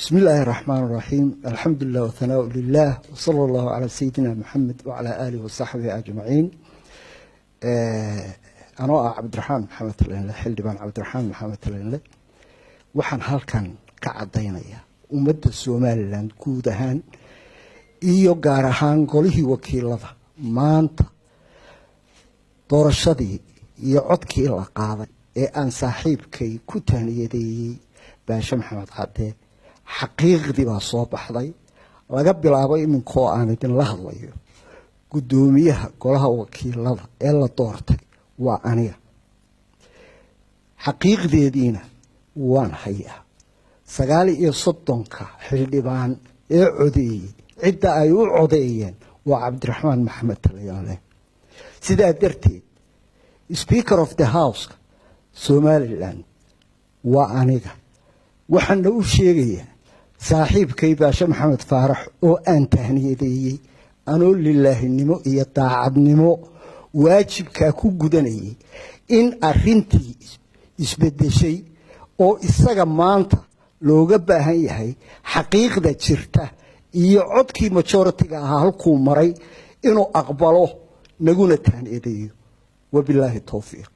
بسم الله الرحمن الرحيم. الحمد لله والثناء لله وصلى الله على سيدنا محمد وعلى آله وصحبه أجمعين. أنا عبد الرحمن محمد الله حلبان عبد الرحمن محمد الله waxaan halkan ka cadaynayaa ummadda Soomaaliland guud ahaan iyo gaar ahaan golihii wakiilada maanta doorashadii iyo codkii la qaaday ee aan saaxiibkay ku taaniyadeeyay Baasha Maxamed Cadde xaqiiqdii baa soo baxday laga bilaabo iminkoo aan idin la hadlayo gudoomiyaha golaha wakiilada ee la doortay waa aniga xaqiiqdeediina waan hayaa 39 xildhibaan ee codeeyay cidda ay u codeeyeen waa Cabdiraxmaan Maxamed Talyaale sidaa darteed Speaker of the House Somaliland waa aniga waxaan u sheegayaa saaxiibkay Baasha Maxamed Faarax oo aan tahniyadeeyay anoo lilaahinimo iyo daacadnimo waajibka ku gudanayay in arrintii isbedeshay oo isaga maanta looga baahan yahay xaqiiqda jirta iyo codkii majority-ga halkuu maray inuu aqbalo naguna tahniyadeeyo wabillahi tawfiiq.